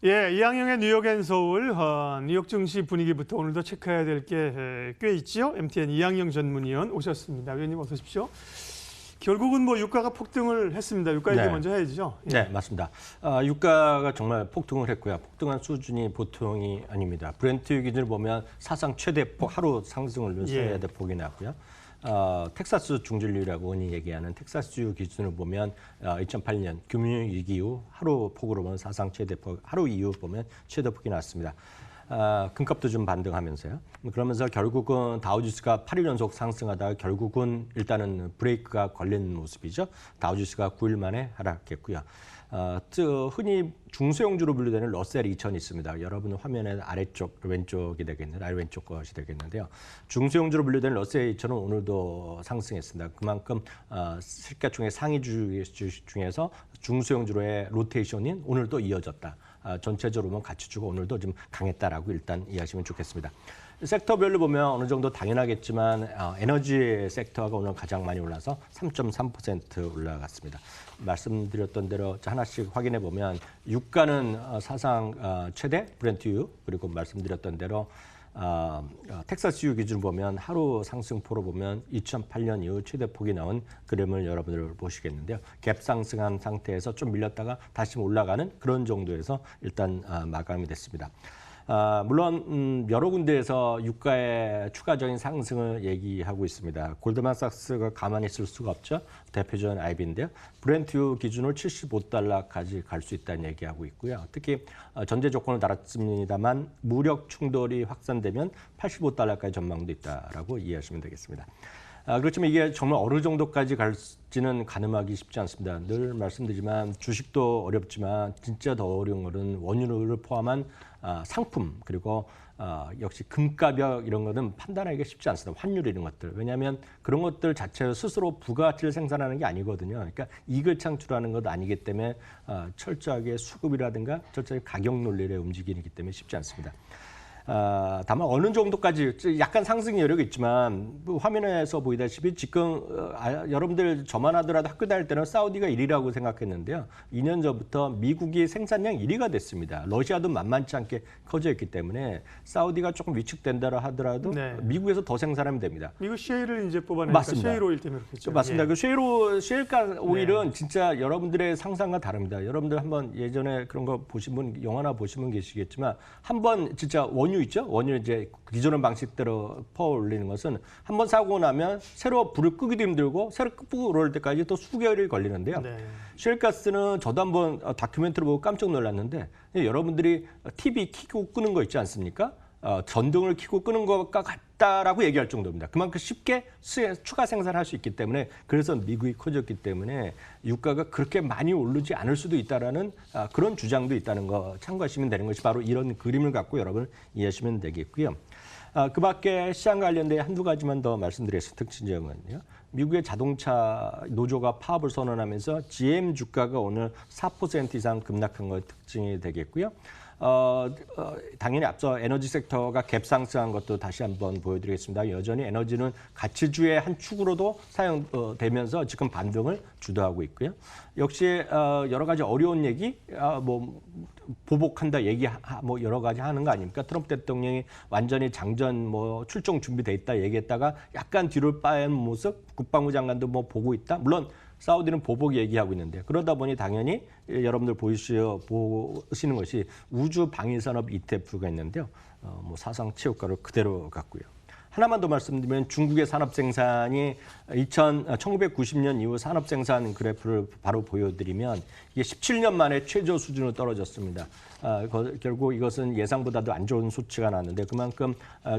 예, 이항영의 뉴욕 앤 서울, 뉴욕 증시 분위기부터 오늘도 체크해야 될 게 꽤 있지요. MTN 이항영 전문위원 오셨습니다. 위원님 어서 오십시오. 결국은 뭐 유가가 폭등을 했습니다. 유가 얘기 먼저 해야죠. 예. 네, 맞습니다. 유가가 정말 폭등을 했고요. 폭등한 수준이 보통이 아닙니다. 브렌트 기준을 보면 사상 최대폭 하루 상승을 누른 최대폭이 나왔고요. 텍사스 중진리라고 흔히 얘기하는 텍사스주 기준을 보면 2008년 금융위기 이후 하루 폭으로 보면 사상 최대폭, 하루 이후 보면 최대폭이 나왔습니다. 금값도 좀 반등하면서요. 그러면서 결국은 다우지수가 8일 연속 상승하다가 결국은 일단은 브레이크가 걸린 모습이죠. 다우지수가 9일 만에 하락했고요. 흔히 중소형주로 분류되는 러셀 2000이 있습니다. 여러분 화면의 아래쪽 왼쪽이 되겠는데 아래 왼쪽 것이 되겠는데요. 중소형주로 분류되는 러셀 2000은 오늘도 상승했습니다. 그만큼 시가총액 상위주 중에서 중소형주로의 로테이션이 오늘도 이어졌다. 전체적으로 보면 가치주가 오늘도 좀 강했다라고 일단 이해하시면 좋겠습니다. 섹터별로 보면 어느 정도 당연하겠지만 에너지 섹터가 오늘 가장 많이 올라서 3.3% 올라갔습니다. 말씀드렸던 대로 하나씩 확인해 보면 유가는 사상 최대 브렌트유 그리고 말씀드렸던 대로 텍사스유 기준 보면 하루 상승포로 보면 2008년 이후 최대폭이 나온 그림을 여러분들 보시겠는데요. 갭 상승한 상태에서 좀 밀렸다가 다시 올라가는 그런 정도에서 일단 마감이 됐습니다. 물론 여러 군데에서 유가의 추가적인 상승을 얘기하고 있습니다. 골드만삭스가 가만히 있을 수가 없죠. 대표적인 IB인데요. 브렌트유 기준으로 75달러까지 갈 수 있다는 얘기하고 있고요. 특히 전제 조건을 달았습니다만 무력 충돌이 확산되면 85달러까지 전망도 있다라고 이해하시면 되겠습니다. 그렇지만 이게 정말 어느 정도까지 갈지는 가늠하기 쉽지 않습니다. 늘 말씀드리지만 주식도 어렵지만 진짜 더 어려운 것은 원유를 포함한 상품 그리고 역시 금가격 이런 것은 판단하기가 쉽지 않습니다. 환율 이런 것들. 왜냐하면 그런 것들 자체로 스스로 부가가치를 생산하는 게 아니거든요. 그러니까 이익을 창출하는 것도 아니기 때문에 철저하게 수급이라든가 철저하게 가격 논리를 움직이기 때문에 쉽지 않습니다. 다만 어느 정도까지 약간 상승 여력이 있지만 화면에서 보이다시피 지금 여러분들 저만 하더라도 학교 다닐 때는 사우디가 1위라고 생각했는데요. 2년 전부터 미국이 생산량 1위가 됐습니다. 러시아도 만만치 않게 커져 있기 때문에 사우디가 조금 위축된다 하더라도 미국에서 더 생산하면 됩니다. 미국 셰일을 이제 뽑아내니까 셰일 오일 때문에 그렇겠죠. 맞습니다. 그 셰일가 오일은 진짜 여러분들의 상상과 다릅니다. 여러분들 한번 예전에 그런 거 보신 분 영화나 보신 분 계시겠지만 한번 진짜 원유 있죠? 원유 이제 기존의 방식대로 퍼 올리는 것은 한번 사고 나면 새로 불을 끄기도 힘들고 새로 끄고 올라올 때까지 또 수개월이 걸리는데요. 셰일가스는 저도 한번 다큐멘터리 보고 깜짝 놀랐는데 여러분들이 TV 켜고 끄는 거 있지 않습니까? 전등을 켜고 끄는 것과 같다라고 얘기할 정도입니다. 그만큼 쉽게 추가 생산할 수 있기 때문에 그래서 미국이 커졌기 때문에 유가가 그렇게 많이 오르지 않을 수도 있다라는 그런 주장도 있다는 거 참고하시면 되는 것이 바로 이런 그림을 갖고 여러분 이해하시면 되겠고요. 그 밖에 시장 관련된 한두 가지만 더 말씀드리겠습니다. 특징점은요. 미국의 자동차 노조가 파업을 선언하면서 GM 주가가 오늘 4% 이상 급락한 것이 특징이 되겠고요. 당연히 앞서 에너지 섹터가 갭 상승한 것도 다시 한번 보여드리겠습니다. 여전히 에너지는 가치주의 한 축으로도 사용되면서 지금 반등을 주도하고 있고요. 역시 여러 가지 어려운 얘기, 보복한다 얘기 뭐 여러 가지 하는 거 아닙니까? 트럼프 대통령이 완전히 장전 출정 준비돼 있다 얘기했다가 약간 뒤를 빠는 모습, 국방부 장관도 보고 있다. 물론 사우디는 보복 얘기하고 있는데 그러다 보니 당연히 여러분들 보시는 것이 우주 방위산업 ETF가 있는데요. 사상 최고가를 그대로 갔고요. 하나만 더 말씀드리면 중국의 산업 생산이 1990년 이후 산업 생산 그래프를 바로 보여드리면 이게 17년 만에 최저 수준으로 떨어졌습니다. 결국 이것은 예상보다도 안 좋은 수치가 나왔는데 그만큼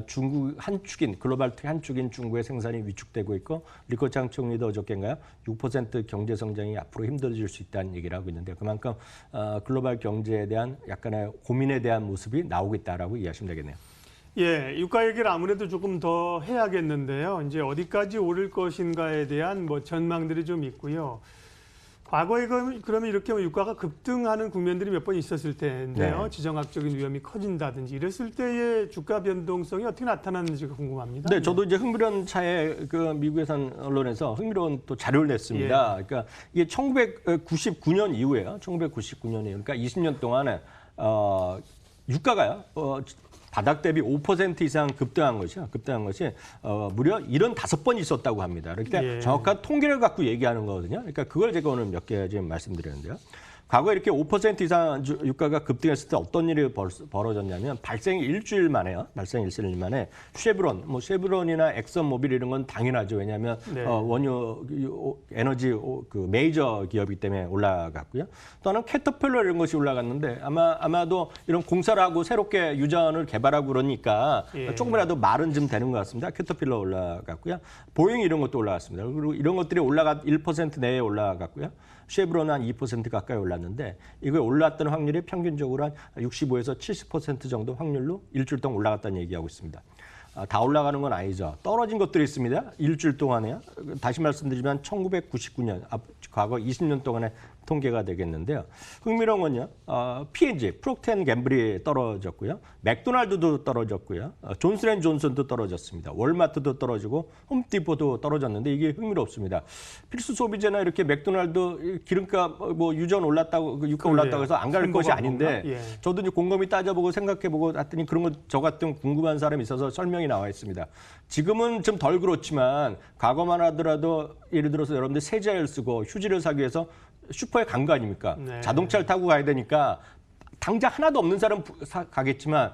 중국 한 축인 글로벌 한 축인 중국의 생산이 위축되고 있고 리커창 총리도 어저께인가요? 6% 경제 성장이 앞으로 힘들어질 수 있다는 얘기를 하고 있는데 그만큼 글로벌 경제에 대한 약간의 고민에 대한 모습이 나오고 있다라고 이해하시면 되겠네요. 예, 유가 얘기를 아무래도 조금 더 해야겠는데요. 이제 어디까지 오를 것인가에 대한 전망들이 좀 있고요. 과거에 그러면 이렇게 유가가 급등하는 국면들이 몇 번 있었을 텐데요. 지정학적인 위험이 커진다든지 이랬을 때의 주가 변동성이 어떻게 나타나는지가 궁금합니다. 네, 저도 이제 흥미로운 차에 미국에선 언론에서 흥미로운 또 자료를 냈습니다. 그러니까 이게 1999년 이후에요. 1999년이에요. 그러니까 20년 동안에 유가가요. 바닥 대비 5% 이상 급등한 것이 무려 75번 있었다고 합니다. 그러니까 예. 정확한 통계를 갖고 얘기하는 거거든요. 그러니까 그걸 제가 오늘 몇 개 지금 말씀드렸는데요. 과거에 이렇게 5% 이상 유가가 급등했을 때 어떤 일이 벌어졌냐면 발생 일주일 만에요. 발생 일주일 만에 쉐브론이나 엑선모빌 이런 건 당연하죠. 왜냐하면 네. 원유 에너지 그 메이저 기업이기 때문에 올라갔고요. 또 하나는 캐터필러 이런 것이 올라갔는데 아마도 이런 공사를 하고 새롭게 유전을 개발하고 그러니까 예. 조금이라도 말은 좀 되는 것 같습니다. 캐터필러 올라갔고요. 보잉 이런 것도 올라갔습니다. 그리고 이런 것들이 1% 내에 올라갔고요. 쉐브론은 한 2% 가까이 올랐는데 이거 올랐던 확률이 평균적으로 한 65에서 70% 정도 확률로 일주일 동안 올라갔다는 얘기하고 있습니다. 다 올라가는 건 아니죠. 떨어진 것들이 있습니다. 일주일 동안에요. 다시 말씀드리면 1999년, 과거 20년 동안의 통계가 되겠는데요. 흥미로운 건요. P&G, 프록트 앤 갬블이 떨어졌고요. 맥도날드도 떨어졌고요. 존슨앤존슨도 떨어졌습니다. 월마트도 떨어지고 홈디포도 떨어졌는데 이게 흥미롭습니다. 필수 소비재나 이렇게 맥도날드 기름값 유전 올랐다고 유가 올랐다고 해서 안 갈 것이 아닌데 예. 저도 이제 곰곰이 따져보고 생각해보고 했더니 그런 거 저 같은 궁금한 사람이 있어서 설명이 나와 있습니다. 지금은 좀 덜 그렇지만 과거만 하더라도 예를 들어서 여러분들 세제를 쓰고 휴지를 사기 위해서 슈퍼에 간 거 아닙니까? 네. 자동차를 타고 가야 되니까 당장 하나도 없는 사람 가겠지만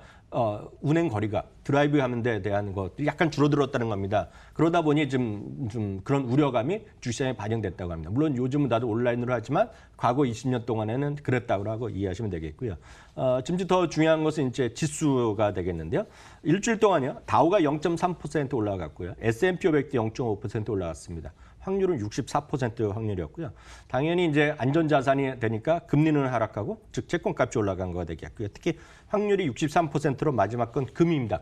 운행 거리가 드라이브 하는 데에 대한 것들이 약간 줄어들었다는 겁니다. 그러다 보니 좀 그런 우려감이 주시장에 반영됐다고 합니다. 물론 요즘은 다들 온라인으로 하지만 과거 20년 동안에는 그랬다고 하고 이해하시면 되겠고요. 지금 더 중요한 것은 이제 지수가 되겠는데요. 일주일 동안요. 다우가 0.3% 올라갔고요. S&P 500도 0.5% 올라갔습니다. 확률은 64% 확률이었고요. 당연히 이제 안전자산이 되니까 금리는 하락하고 즉 채권값이 올라간 거가 되겠고요. 특히 확률이 63%로 마지막 건 금입니다.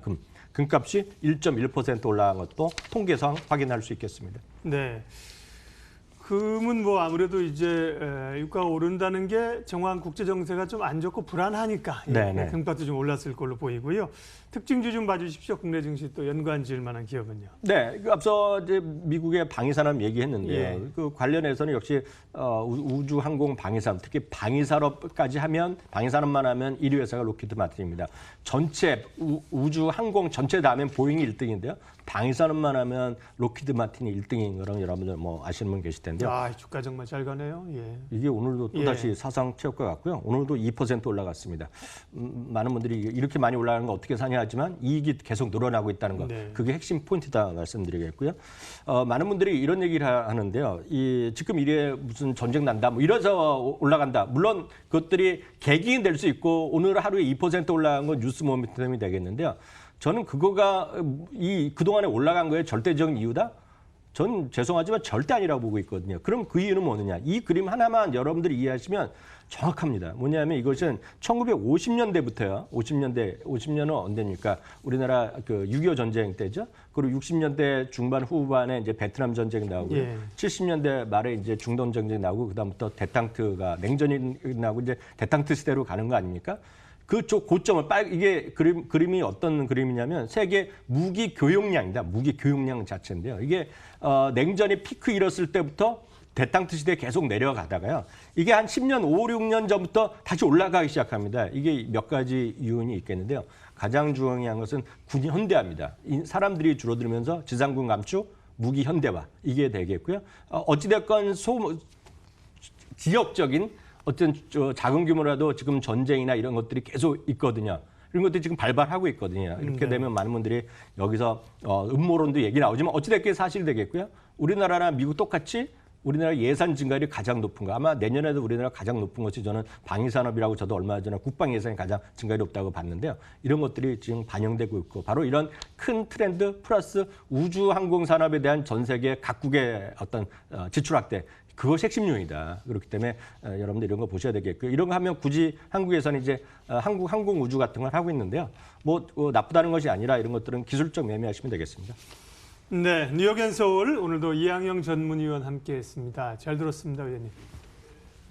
금값이 1.1% 올라간 것도 통계상 확인할 수 있겠습니다. 네. 금은 뭐 아무래도 이제 유가가 오른다는 게 정황 국제 정세가 좀 안 좋고 불안하니까 네네. 금값도 좀 올랐을 걸로 보이고요. 특징주 좀 봐주십시오. 국내 증시 또 연관 지을 만한 기업은요. 네, 앞서 이제 미국의 방위산업 얘기했는데요. 예. 그 관련해서는 역시 우주, 항공, 방위산업, 특히 방위산업까지 하면 방위산업만 하면 1위 회사가 로키드 마틴입니다. 전체 우주, 항공 전체 다 하면 보잉이 1등인데요. 방위산업만 하면 로키드 마틴이 1등인 거랑 여러분들 뭐 아시는 분 계실 텐데요. 주가 정말 잘 가네요. 예. 이게 오늘도 또다시 예. 사상 최고가 같고요. 오늘도 2% 올라갔습니다. 많은 분들이 이렇게 많이 올라가는 거 어떻게 사냐 하지만 이익이 계속 늘어나고 있다는 거. 네. 그게 핵심 포인트다 말씀드리겠고요. 많은 분들이 이런 얘기를 하는데요. 지금 이래 무슨 전쟁 난다 뭐 이래서 올라간다. 물론 그것들이 계기는 될 수 있고 오늘 하루에 2% 올라간 건 뉴스 모멘텀이 되겠는데요. 저는 그거가 그동안에 올라간 거에 절대적인 이유다? 전 죄송하지만 절대 아니라고 보고 있거든요. 그럼 그 이유는 뭐느냐? 이 그림 하나만 여러분들이 이해하시면 정확합니다. 뭐냐면 이것은 1950년대부터요. 50년은 언제입니까? 우리나라 그 6.25 전쟁 때죠. 그리고 60년대 중반 후반에 이제 베트남 전쟁이 나오고요. 예. 70년대 말에 이제 중동 전쟁이 나오고 그다음부터 대탕트가 냉전이 나오고 이제 대탕트 시대로 가는 거 아닙니까? 그쪽 고점을 이게 그림이 어떤 그림이냐면 세계 무기 교역량이다. 무기 교역량 자체인데요. 이게 냉전이 피크 이뤘을 때부터 대탕트 시대에 계속 내려가다가요. 이게 한 10년, 5, 6년 전부터 다시 올라가기 시작합니다. 이게 몇 가지 이유는 있겠는데요. 가장 중요한 것은 군 현대화입니다. 사람들이 줄어들면서 지상군 감축, 무기 현대화 이게 되겠고요. 어찌됐건 지역적인 어떤 작은 규모라도 지금 전쟁이나 이런 것들이 계속 있거든요. 이런 것들이 지금 발발하고 있거든요. 이렇게 되면 많은 분들이 여기서 음모론도 얘기 나오지만 어찌됐든 사실이 되겠고요. 우리나라랑 미국 똑같이 우리나라 예산 증가율이 가장 높은 거. 아마 내년에도 우리나라 가장 높은 것이 저는 방위산업이라고 저도 얼마 전에 국방 예산이 가장 증가율이 높다고 봤는데요. 이런 것들이 지금 반영되고 있고 바로 이런 큰 트렌드 플러스 우주 항공 산업에 대한 전 세계 각국의 어떤 지출 확대. 그것이 핵심 요인이다. 그렇기 때문에 여러분들 이런 거 보셔야 되겠고요. 이런 거 하면 굳이 한국에서는 이제 한국 항공 우주 같은 걸 하고 있는데요. 뭐 나쁘다는 것이 아니라 이런 것들은 기술적 매매하시면 되겠습니다. 네, 뉴욕 앤 서울 오늘도 이항영 전문위원 함께했습니다. 잘 들었습니다, 의원님.